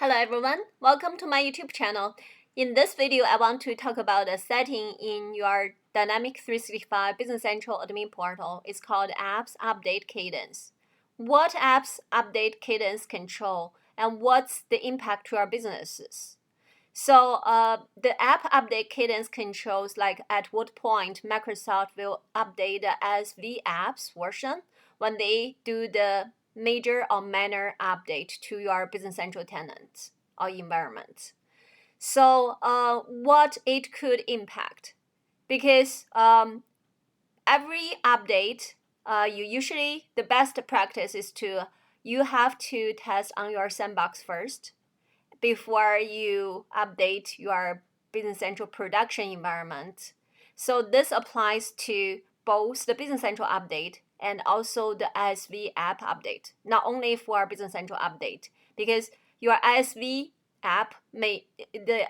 Hello everyone, welcome to my YouTube channel. In this video, I want to talk about a setting in your Dynamic 365 Business Central admin portal. It's called Apps Update Cadence. What apps update cadence control and what's the impact to our businesses? So the app update cadence controls like at what point Microsoft will update the ISV apps version when they do the major or minor update to your Business Central tenant or environment. So what it could impact, because every update, the best practice is you have to test on your sandbox first before you update your Business Central production environment. So this applies to both the Business Central update and also the ISV app update, not only for Business Central update, because your ISV app the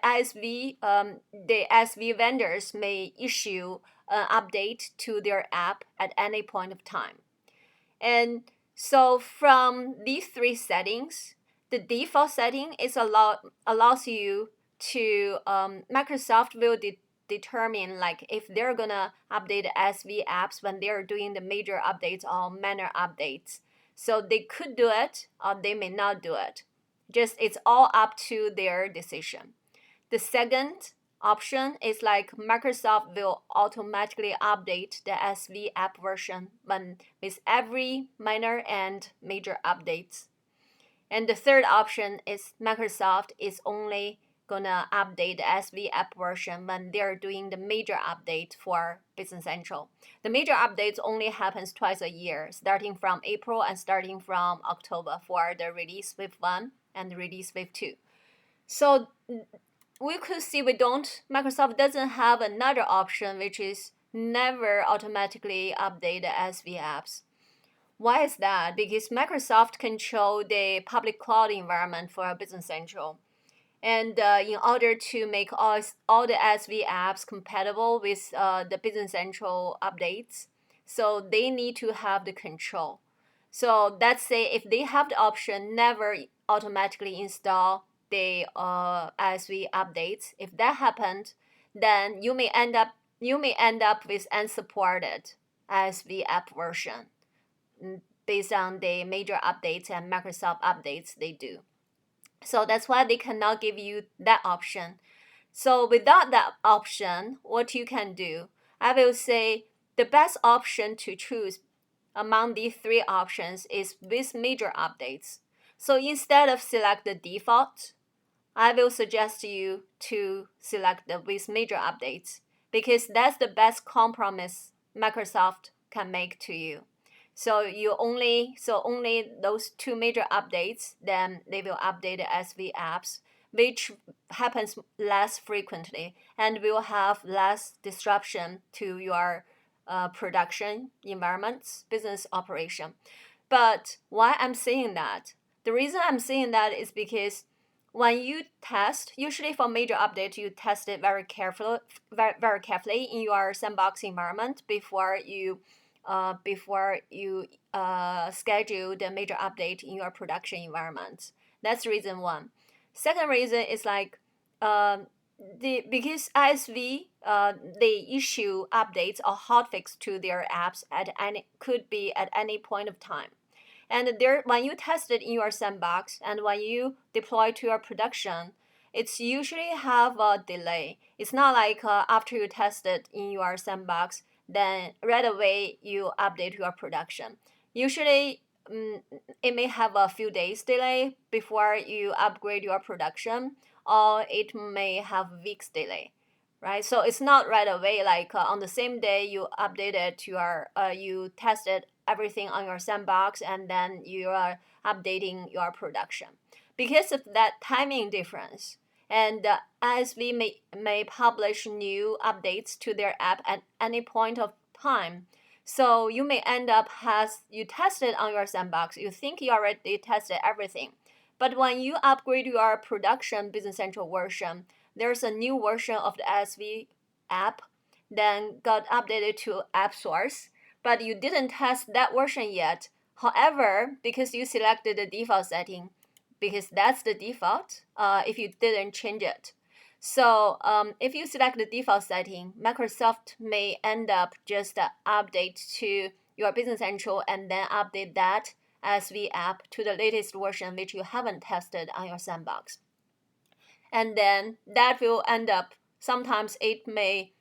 ISV vendors may issue an update to their app at any point of time. And so from these three settings, the default setting is allows you to Microsoft will determine like if they're gonna update the SV apps when they're doing the major updates or minor updates. So they could do it or they may not do it. Just it's all up to their decision. The second option is like Microsoft will automatically update the SV app version with every minor and major updates. And the third option is Microsoft is only gonna update the SV app version when they're doing the major update for Business Central. The major updates only happens twice a year, starting from April and starting from October for the release wave 1 and the release wave 2. So we could see Microsoft doesn't have another option, which is never automatically update the SV apps. Why is that? Because Microsoft control the public cloud environment for Business Central. And in order to make all the SV apps compatible with the Business Central updates, so they need to have the control. So let's say if they have the option never automatically install the ISV updates, if that happened, then you may end up with unsupported ISV app version based on the major updates and Microsoft updates they do. So that's why they cannot give you that option. So without that option, what you can do, I will say the best option to choose among these three options is with major updates. So instead of select the default, I will suggest you to select the with major updates because that's the best compromise Microsoft can make to you. So only those two major updates, then they will update the SV apps, which happens less frequently and will have less disruption to your production environments, business operation. But why I'm saying that? The reason I'm saying that is because when you test, usually for major update, you test it very carefully in your sandbox environment before you schedule the major update in your production environment. That's reason one. Second reason is like because ISV they issue updates or hotfix to their apps could be at any point of time. And when you test it in your sandbox and when you deploy to your production, it's usually have a delay. It's not like after you test it in your sandbox, then right away you update your production. Usually, it may have a few days delay before you upgrade your production, or it may have weeks delay, right? So it's not right away. Like on the same day you updated you tested everything on your sandbox, and then you are updating your production. Because of that timing difference, and ISV may publish new updates to their app at any point of time. So you may end up you tested on your sandbox, you think you already tested everything. But when you upgrade your production Business Central version, there's a new version of the ISV app then got updated to app source, but you didn't test that version yet. However, because you selected the default setting, because that's the default if you didn't change it. So if you select the default setting, Microsoft may end up just update to your Business Central and then update that ISV app to the latest version which you haven't tested on your sandbox. And then that will end up, sometimes it may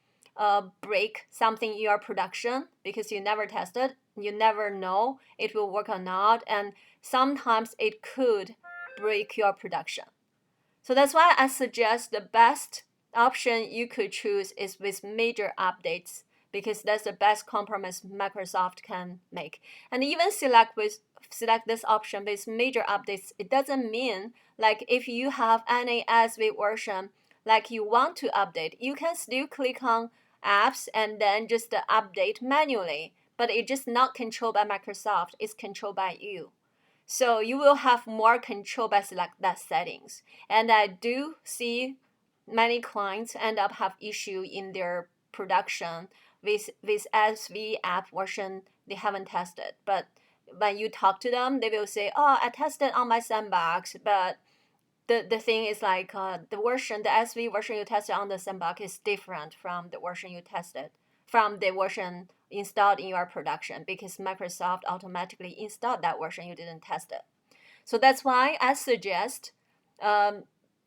break something in your production because you never tested. You never know it will work or not. And sometimes it could break your production. So that's why I suggest the best option you could choose is with major updates, because that's the best compromise Microsoft can make. And even select this option with major updates, it doesn't mean like if you have any ISV version like you want to update, you can still click on apps and then just update manually, but it's just not controlled by Microsoft, it's controlled by you. So you will have more control by select that settings. And I do see many clients end up have issue in their production with ISV app version they haven't tested. But when you talk to them, they will say, "Oh, I tested on my sandbox," but the thing is like the ISV version you tested on the sandbox is different from the version you tested from the version installed in your production, because Microsoft automatically installed that version you didn't test it. So that's why I suggest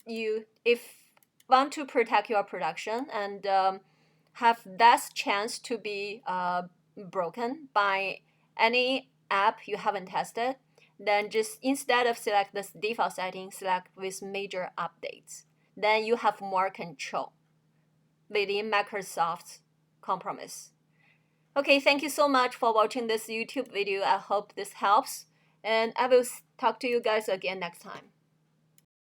you, if want to protect your production and have less chance to be broken by any app you haven't tested, then just instead of select this default setting, select with major updates. Then you have more control within Microsoft's compromise. Okay, thank you so much for watching this YouTube video. I hope this helps, and I will talk to you guys again next time.